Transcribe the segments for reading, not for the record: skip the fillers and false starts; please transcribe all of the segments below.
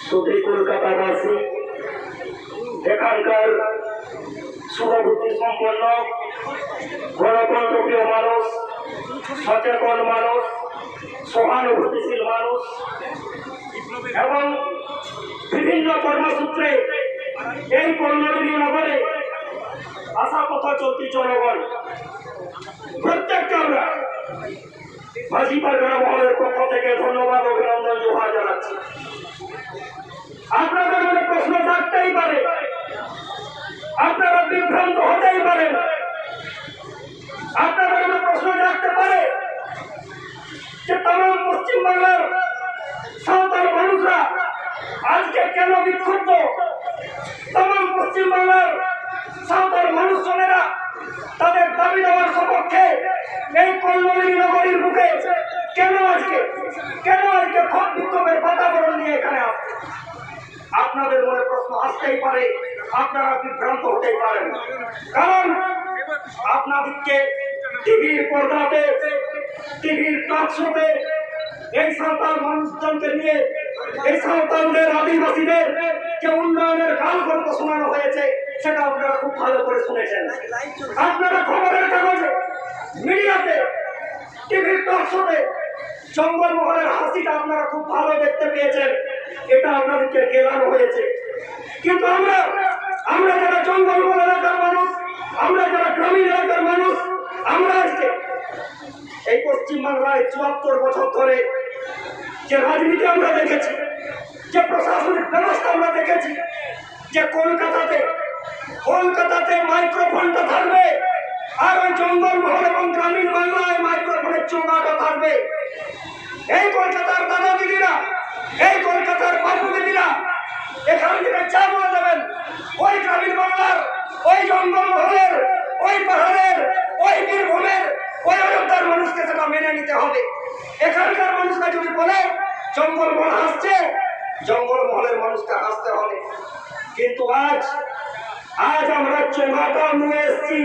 শুধু কলকাতাবাসী, এখানকার শুভবুদ্ধি সম্পন্ন গণতন্ত্রপ্রিয় মানুষ, সচেতন মানুষ, সহানুভূতিশীল মানুষ এবং বিভিন্ন কর্মসূত্রে এই কল্যাণী নগরে আশা কথা চলতি জনগণ প্রত্যেককে আমরা মাঝি পারগানা মহলের পক্ষ থেকে ধন্যবাদ, অভিনন্দন, জোহার জানাচ্ছি। আপনাদের মনে প্রশ্ন থাকতেই পারে, আপনারা বিভ্রান্ত হতেই পারেন, আপনাদের মনে প্রশ্ন থাকতে পারে যে তামাম পশ্চিমবাংলার সাঁওতাল মানুষরা আজকে কেন বিক্ষুব্ধ, তামাম পশ্চিমবাংলার সাঁওতাল মানুষজনেরা তাদের দাবি দেওয়ার সপক্ষে এই কল্যাণী নগরীর বুকে কেন আজকে ক্ষোভ বিক্ষোভের বাতাবরণ নিয়ে এখানে আসছে। আপনাদের মনে প্রশ্ন আসতেই পারে, আপনারা বিভ্রান্ত হতেই পারেন, কারণ আপনাদেরকে টিভির পর্দাতে, টিভির টক শোতে এই সাঁওতাল মানুষজনকে নিয়ে, এই সাঁওতালদের, আদিবাসীদের যে উন্নয়নের গান গল্প শোনানো হয়েছে সেটা আপনারা খুব ভালো করে শুনেছেন। আপনারা খবরের কাগজে, মিডিয়াতে, টিভির টক শোতে জঙ্গলমহলের হাসিটা আপনারা খুব ভালো দেখতে পেয়েছেন, এটা আপনাদেরকে গেলানো হয়েছে। কিন্তু আমরা যারা জঙ্গলমহল এলাকার মানুষ, আমরা যারা গ্রামীণ এলাকার মানুষ, আমরা আজকে এই পশ্চিমবাংলায় ৭৪ বছর ধরে যে রাজনীতি আমরা দেখেছি, যে প্রশাসনিক ব্যবস্থা আমরা দেখেছি, যে কলকাতাতে মাইক্রোফোনটা থাকবে আর ওই জঙ্গলমহল এবং গ্রামীণ বাংলায় মাইক্রোফোনের চোঙাটা থাকবে। এই কলকাতার দাদা দিদিরা, এই কলকাতার বাবু দিদিরা এখান থেকে যা বলে দেবেন, ওই গ্রামীণ বাংলার, ওই জঙ্গলমহলের, ওই পাহাড়ের, ওই বীরভূমের, ওই অযোধ্যার মানুষকে সেটা মেনে নিতে হবে। এখানকার মানুষরা যদি বলে জঙ্গলমহল হাসছে, জঙ্গলমহলের মানুষকে হাসতে হবে। কিন্তু আজ আমরা চোঙাটা নিয়ে এসেছি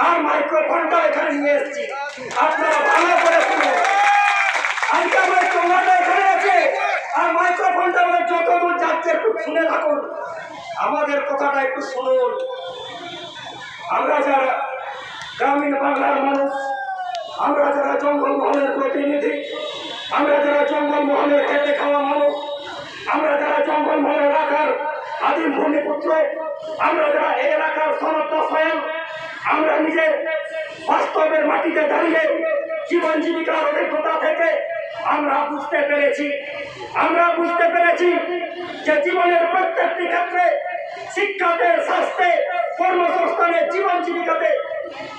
আর মাইক্রোফোনটা এখানে নিয়ে এসেছি, আপনারা ভালো করে শুনুন। আজকে আমার চোঙাটা এখানে আছে আর মাইক্রোফোনটা আমাদের যত দূর যাচ্ছে একটু শুনে থাকুন, আমাদের কথাটা একটু শুনুন। আমরা যারা গ্রামীণ বাংলার মানুষ, আমরা যারা জঙ্গলমহলের প্রতিনিধি, আমরা যারা জঙ্গলমহলের খেতে খাওয়া মানুষ, আমরা যারা জঙ্গলমহল এলাকার আদিম ভূমিপুত্র, আমরা যারা এই এলাকার সনদটা স্বয়ং, আমরা নিজের বাস্তবের মাটিতে দাঁড়িয়ে জীবন জীবিকার অভিজ্ঞতা থেকে আমরা বুঝতে পেরেছি যে জীবনের প্রত্যেকটি ক্ষেত্রে, শিক্ষাতে, স্বাস্থ্যে, কর্মসংস্থানে, জীবন জীবিকাতে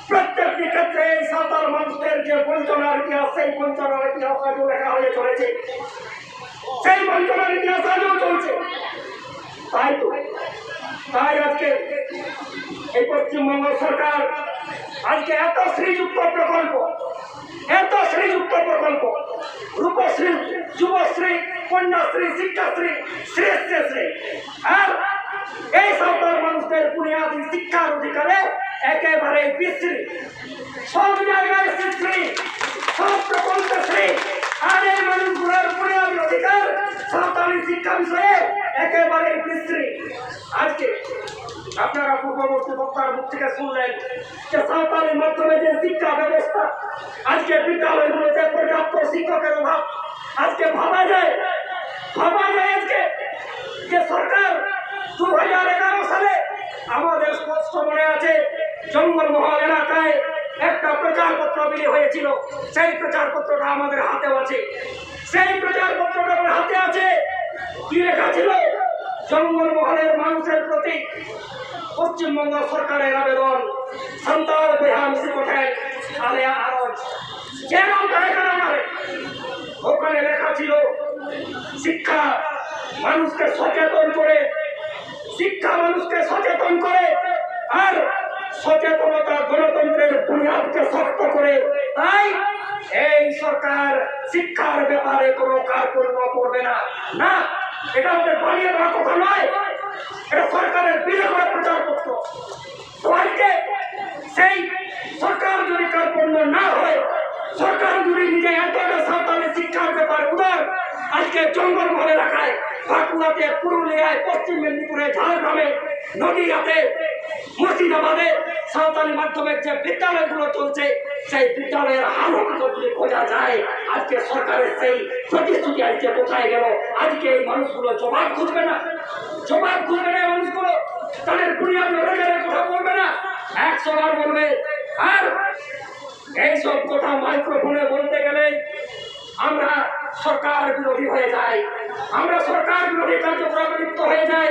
প্রত্যেকটি ক্ষেত্রে এই সাঁওতাল মানুষদের যে বঞ্চনার ইতিহাস, সেই বঞ্চনার ইতিহাস আজও লেখা হয়ে চলেছে, সেই বঞ্চনার ইতিহাস আজও চলছে। তাই আজকে এই পশ্চিমবঙ্গ সরকার আজকে এত শ্রীযুক্ত প্রকল্প, রূপশ্রী, যুবশ্রী, কন্যাশ্রী, শিক্ষাশ্রী, শ্রেষ্ঠশ্রী, আর এই সাঁওতাল মানুষদের বুনিয়াদী শিক্ষার অধিকারে একেবারে বিশ্রী, সব জায়গায় শ্রী, সব প্রকল্পে শ্রী, আর এই মানুষগুলোর বুনিয়াদী অধিকার সাঁওতালি শিক্ষা বিষয়ে একেবারে বিশ্রী। আজকে আপনারা পূর্ববর্তী বক্তার মুখ থেকে শুনলেন যে সাঁওতালির মাধ্যমে যে শিক্ষা ব্যবস্থা, আজকে বিদ্যালয়গুলোতে পর্যাপ্ত শিক্ষকের অভাব, আজকে ভাবা যায় আজকে যে সরকার 2011 সালে, আমাদের স্পষ্ট মনে আছে, জঙ্গলমহল এলাকায় একটা প্রচারপত্র বিলি হয়েছিল, সেই প্রচারপত্রটা আমাদের হাতেও আছে। সেই প্রচারপত্রটা আমার হাতে আছে, কি লেখা ছিল? জঙ্গলমহলের মানুষের প্রতি পশ্চিমবঙ্গ সরকারের আবেদন, সাঁওতাল বিহান শিখোঠেন আলেয়া আরজ, ওখানে লেখা ছিল শিক্ষা মানুষকে সচেতন করে, আর সচেতনতা গণতন্ত্রের বুনিয়াদকে শক্ত করে। তাই এই সরকার শিক্ষার ব্যাপারে কোনো কার্পণ্য করবে না। এটা আমাদের বানিয়ে দেওয়ার কথা নয়, এটা সরকারের বিলে করা প্রচারপত্র। তো আজকে সেই সরকার যদি কার্পণ্য না হয়, সরকার যদি নিজে এতটা সাঁওতালি শিক্ষার ব্যাপারে উদার, আজকে জঙ্গলমহল এলাকায় বাঁকুড়াতে, পুরুলিয়ায়, পশ্চিম মেদিনীপুরে, ঝাড়গ্রামে, নদীয়াতে, মুর্শিদাবাদে সাঁওতালি মাধ্যমের যে বিদ্যালয়গুলো চলছে সেই বিদ্যালয়ের আলো যদি খোঁজা যায়, আজকে সরকারের সেই প্রতিশ্রুতি আজকে কোথায় গেল? আজকে এই মানুষগুলো জবাব খুঁজবে না, জবাব খুঁজবে না। মানুষগুলো তাদের বুনিয়াদী অধিকারের কথা বলবে না, 100 বার বলবে। আর এইসব কথা মাইক্রোফোনে বলতে গেলে আমরা সরকার বিরোধী হয়ে যাই, আমরা সরকার বিরোধী কার্যক্রমে লিপ্ত হয়ে যাই,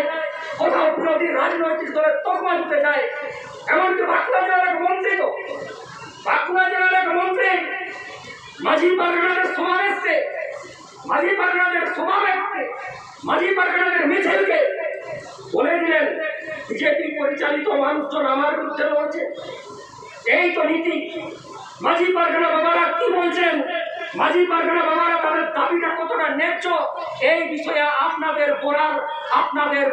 কোথাও বিরোধী রাজনৈতিক দলের তকমা দিতে যায়। এমনকি বাঁকুড়া জেলার এক মন্ত্রী, তো বাঁকুড়া জেলার এক মন্ত্রী মাঝি পারগানাদের সমাবেশকে, মাঝি পারগানাদের সমাবেশকে, মাঝি পারগানাদের মিছিলকে বলে দিলেন বিজেপি পরিচালিত মানুষজন আমার বিরুদ্ধে বলছে। এই তো নীতি। মাঝি পারগানা বাবারা কি বলছেন, মাঝি পারগানা বাবারা তাদের দাবিটা কতটা ন্যায্য, এই বিষয়ে আপনাদের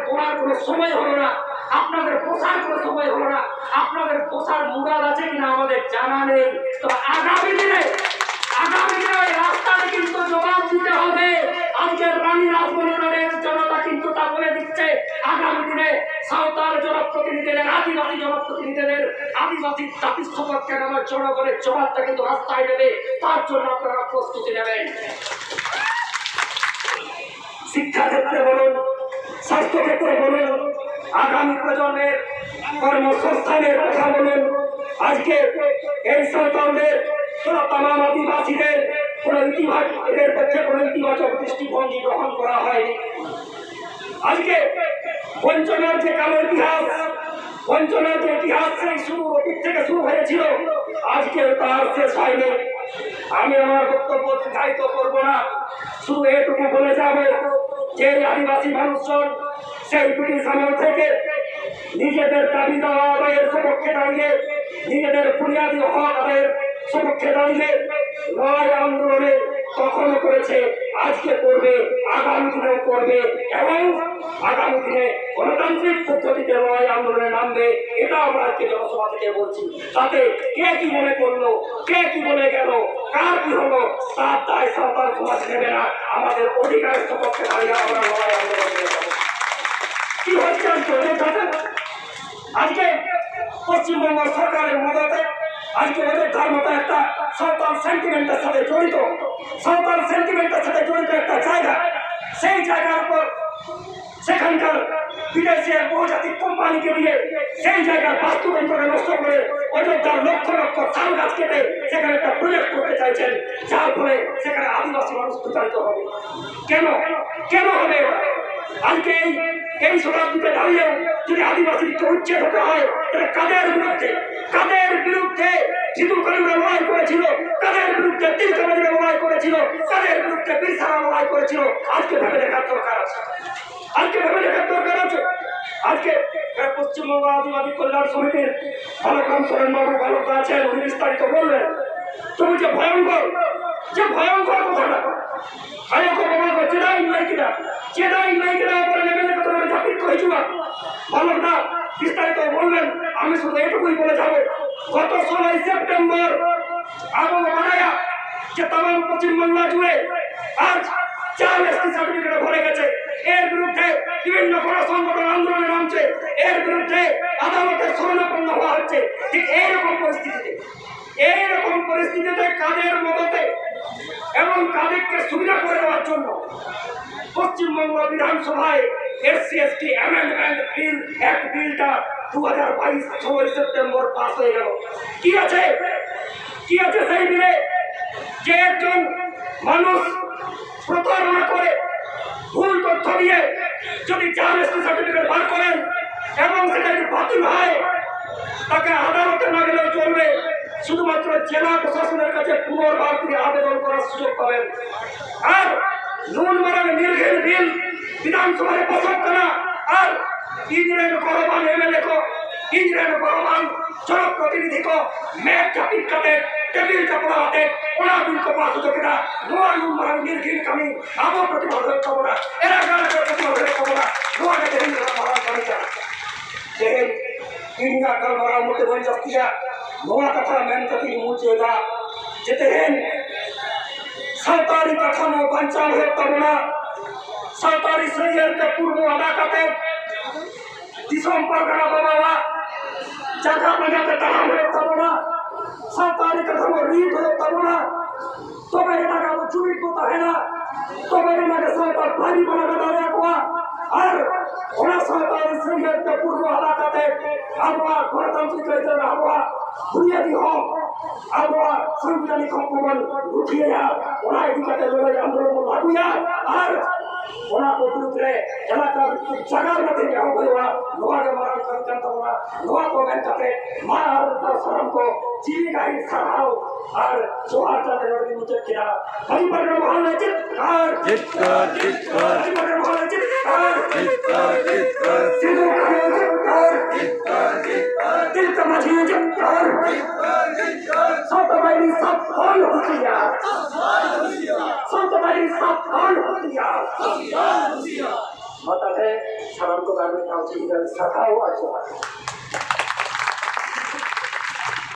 বলার কোনো সময় হলো না, আপনাদের বসার কোনো সময় হলো না, আপনাদের বসার মুরাদ আছে কিনা আমাদের জানা নেই। তো আগামী দিনে রাস্তায় কিন্তু জবাব দিতে হবে। আজকের রানী রাজমনোহরের জনতা কিন্তু তা বলে দিচ্ছে, আগামী দিনে সাঁওতাল জনপ্রতিনিধিদের, আদিবাসী জনপ্রতিনিধিদের, আদিবাসী জাতির সপক্ষে আমার জনগণের জবাবটা কিন্তু রাস্তায় নেবে। তার জন্য আপনারা প্রস্তুতি নেবেন। শিক্ষা ক্ষেত্রে বলুন, স্বাস্থ্য ক্ষেত্রে বলুন, আগামী প্রজন্মের কর্মসংস্থানের কথা বলুন। আজকে এই সাঁওতালদের তাম আদিবাসীদের এদের পক্ষে কোনো ইতিবাচক দৃষ্টিভঙ্গি গ্রহণ করা হয়নি। আজকে বঞ্চনার যে কালো ইতিহাস, বঞ্চনার যে ইতিহাস সেই শুরু অতীত থেকে শুরু হয়েছিল, আজকে তার শেষ হয়নি। আমি আমার বক্তব্য দীর্ঘায়িত করবো না, শুধু এটুকু বলে যাব যে আদিবাসী মানুষজন সেই ব্রিটিশ আমল থেকে নিজেদের দাবি দেওয়া আদায়ের সপক্ষে দাঁড়িয়ে, নিজেদের বুনিয়াদী হক আদায়ের সপক্ষে দাঁড়িয়ে লড়াই আন্দোলনে তখনও করেছে, আজকে করবে, আগামী দিনেও করবে এবং আগামী দিনে গণতান্ত্রিক পদ্ধতিতে লড়াই আন্দোলনে নামবে। এটা আমরা আজকে জনসভা থেকে বলছি। তাতে কে কি মনে করলো, কে কি বলে গেল, কার কি হলো, তার দায় সাঁওতাল সমাজ নেবে না। আমাদের অধিকারের সপক্ষে দাঁড়িয়ে আমরা লড়াই আন্দোলন করে যাবো। কি হচ্ছে আজকে পশ্চিমবঙ্গ সরকারের মদতে আজকে ওদের ধর্মটা একটা সাঁওতাল সেন্টিমেন্টের সাথে জড়িত, সাঁওতাল সেন্টিমেন্টের সাথে জড়িত একটা জায়গা। সেই জায়গার উপর সেখানকার বিদেশের বহুজাতিক কোম্পানিকে দিয়ে সেই জায়গার বাস্তুতন্ত্রকে নষ্ট করে অযোধ্যার লক্ষ লক্ষ শাল গাছ কেটে সেখানে একটা প্রজেক্ট করতে চাইছেন, যার ফলে সেখানে আদিবাসী মানুষ প্রচারিত হবে। কেন কেন হবে? আজকে এই শতাব্দীতে দাঁড়িয়েও যদি আদিবাসীকে উচ্ছেদ হতে হয়, তাহলে কাদের বিরুদ্ধে সিধু কানুরা লড়াই করেছিল, কাদের বিরুদ্ধে তিলকাবাজিরা লড়াই করেছিল, কাদের বিরুদ্ধে বিরসারা লড়াই করেছিল, আজকে ভেবে দেখার দরকার আছে। আজকে পশ্চিমবঙ্গ আদিবাসী কল্যাণ সমিতির ভালকাম সোরেন বাবু ভালকা আছেন, উনি বিস্তারিত বললেন। তুমি যে ভয়ঙ্কর কথাটা ভয়ঙ্কর চেদাই নাইকিরা বলে নেবেন তোমার জাতির কহেছিল ভালকা বিস্তারিত বললেন। আমি শুধু এটুকুই বলে যাবো, গত 16 সেপ্টেম্বর আবু বানায়া যে তাম পশ্চিমবাংলা জুড়ে আজ 4 এসটি সার্টিফিকেট ভরে গেছে, এর বিরুদ্ধে বিভিন্ন গণসংগঠন আন্দোলনে নামছে, এর বিরুদ্ধে আদালতের শরণাপন্ন হওয়া হচ্ছে। ঠিক এইরকম পরিস্থিতিতে কাদের মদতে এবং কাদেরকে সুবিধা করে দেওয়ার জন্য পশ্চিমবঙ্গ বিধানসভায় SC/ST অ্যামেন্ডমেন্ট বিল অ্যাক্ট বিলটা 2022 16 সেপ্টেম্বর পাস হয়ে গেল। কি আছে সেই বিলে? যে একজন মানুষ প্রতারণা করে ভুল তথ্য দিয়ে যদি 4 এসটি সার্টিফিকেট বার করেন এবং সেটা যদি বাতিল হয়, তাকে আদালতে না গেলেও চলবে, শুধুমাত্র জেলা প্রশাসনের কাছে পুনর্বার তিনি আবেদন করার সুযোগ পাবেন। আর নুন মারান নির্ঘের বিল বিধানসভায় প্রসব করা আর ইংরেজ বড়বান MLA को ইংরেজ বড়বান জনপ্রতিনিধি को मैं जापित करते टेबिल चपड़ा आते ओना बिल को पास हो गया नोआ नुन मारान निर्घिन कमी आबो प्रतिबाद कबरा एरा गाल के प्रतिबाद कबरा नोआ के दिन मारा करी जा देहन इंगा कल मारा मोटे बन जातिया नोआ कथा मेन कति मुचेगा जेतेहन सावताली कथा नो बंचाव है तबना सावताली सेंगर के पूर्व अदा करते दिसोम परगना बाबा जगह बना के तमाम है तबना सावताली का धर्म रीत है तबना तो मेरे लगा वो चुरी को तो है ना तो मेरे लगा सावताल भारी बना के डाले अगवा और उन्हें सावताली सेंगर के पूर्व अदा करते अगवा गणतंत्र के इधर अगवा बुनियादी हो अगवा संविधानिक हकूमत उठिया उन्हें इधर के आंदोलन को लागू या और उन्हें को दूसरे जलाकर जगह में देने हो गए वहाँ लोहा के मारा करते हैं तो वहाँ लोहा को मैं कहते मारा और शर्म को चीनी का ही सराव और जोहार चलते हैं मुझे क्या भाई बड़े महान चित्कार भाई बड़े महान चित्कार सिद्धू का चित्कार दिल का मछली चित्कार सब भाई सब कौन होतिया सब भाई सब कौन होतिया मतलब है शरण को करने का उचित सखा हुआ